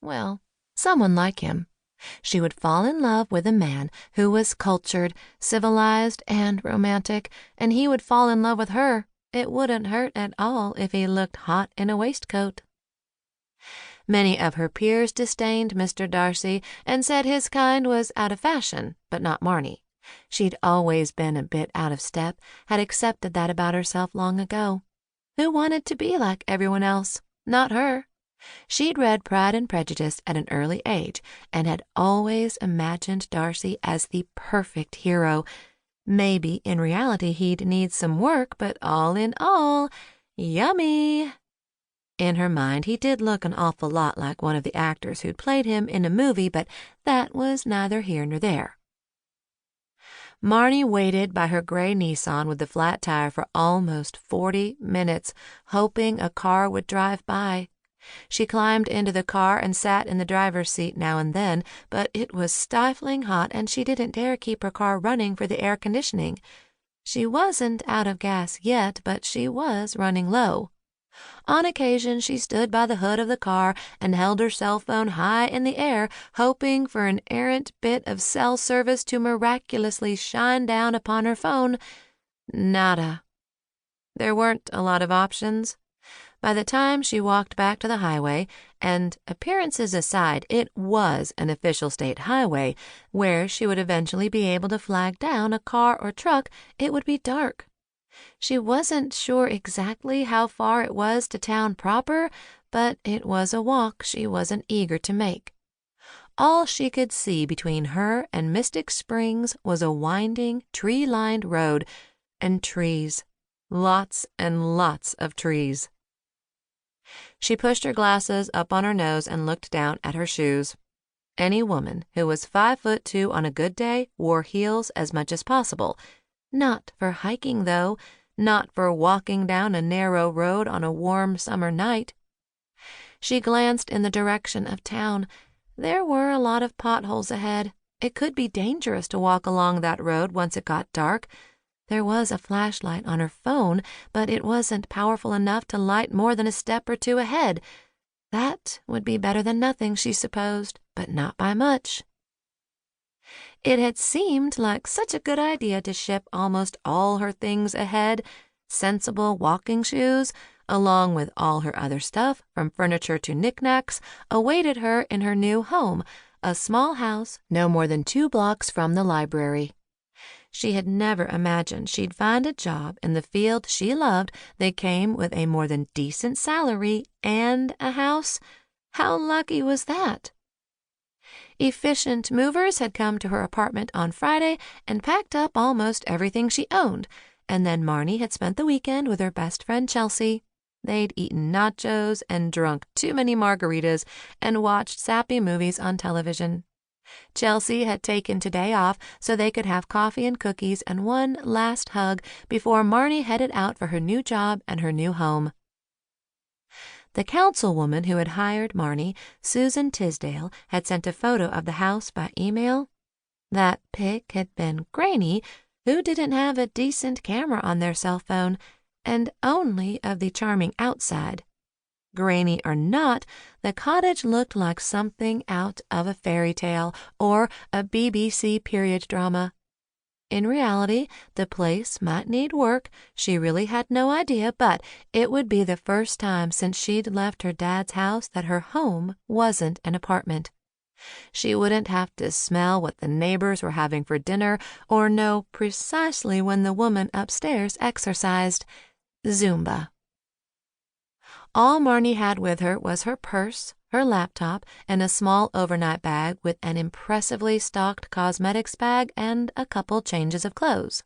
well, someone like him. She would fall in love with a man who was cultured, civilized, and romantic, and he would fall in love with her. It wouldn't hurt at all if he looked hot in a waistcoat. Many of her peers disdained Mr. Darcy and said his kind was out of fashion, but not Marnie. She'd always been a bit out of step, had accepted that about herself long ago. Who wanted to be like everyone else? Not her. She'd read Pride and Prejudice at an early age and had always imagined Darcy as the perfect hero. Maybe in reality he'd need some work, but all in all, yummy. In her mind, he did look an awful lot like one of the actors who'd played him in a movie, but that was neither here nor there. Marnie waited by her gray Nissan with the flat tire for almost 40 minutes, hoping a car would drive by. She climbed into the car and sat in the driver's seat now and then, but it was stifling hot and she didn't dare keep her car running for the air conditioning. She wasn't out of gas yet, but she was running low. On occasion, she stood by the hood of the car and held her cell phone high in the air, hoping for an errant bit of cell service to miraculously shine down upon her phone. Nada. There weren't a lot of options. By the time she walked back to the highway, and appearances aside, it was an official state highway, where she would eventually be able to flag down a car or truck, it would be dark. She wasn't sure exactly how far it was to town proper, but it was a walk she wasn't eager to make. All she could see between her and Mystic Springs was a winding, tree-lined road, and trees. Lots and lots of trees. She pushed her glasses up on her nose and looked down at her shoes. Any woman who was 5'2" on a good day wore heels as much as possible. Not for hiking, though, not for walking down a narrow road on a warm summer night. She glanced in the direction of town. There were a lot of potholes ahead. It could be dangerous to walk along that road once it got dark. There was a flashlight on her phone, but it wasn't powerful enough to light more than a step or two ahead. That would be better than nothing, she supposed, but not by much. It had seemed like such a good idea to ship almost all her things ahead, sensible walking shoes, along with all her other stuff, from furniture to knickknacks, awaited her in her new home, a small house no more than 2 blocks from the library. She had never imagined she'd find a job in the field she loved that came with a more than decent salary and a house. How lucky was that? Efficient movers had come to her apartment on Friday and packed up almost everything she owned, and then Marnie had spent the weekend with her best friend Chelsea. They'd eaten nachos and drunk too many margaritas and watched sappy movies on television. Chelsea had taken today off so they could have coffee and cookies and one last hug before Marnie headed out for her new job and her new home. The councilwoman who had hired Marnie, Susan Tisdale, had sent a photo of the house by email. That pic had been grainy. Who didn't have a decent camera on their cell phone, and only of the charming outside. Grainy or not, the cottage looked like something out of a fairy tale or a BBC period drama. In reality, the place might need work. She really had no idea, but it would be the first time since she'd left her dad's house that her home wasn't an apartment. She wouldn't have to smell what the neighbors were having for dinner or know precisely when the woman upstairs exercised. Zumba. All Marnie had with her was her purse, her laptop, and a small overnight bag with an impressively stocked cosmetics bag and a couple changes of clothes.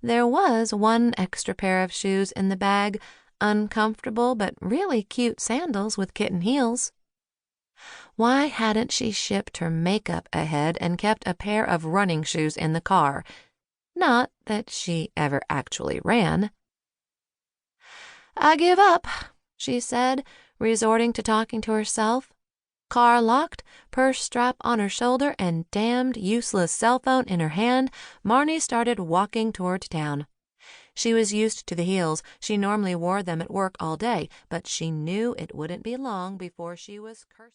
There was one extra pair of shoes in the bag, uncomfortable but really cute sandals with kitten heels. Why hadn't she shipped her makeup ahead and kept a pair of running shoes in the car? Not that she ever actually ran. "I give up," she said, resorting to talking to herself. Car locked, purse strap on her shoulder, and damned useless cell phone in her hand, Marnie started walking toward town. She was used to the heels. She normally wore them at work all day, but she knew it wouldn't be long before she was cursing.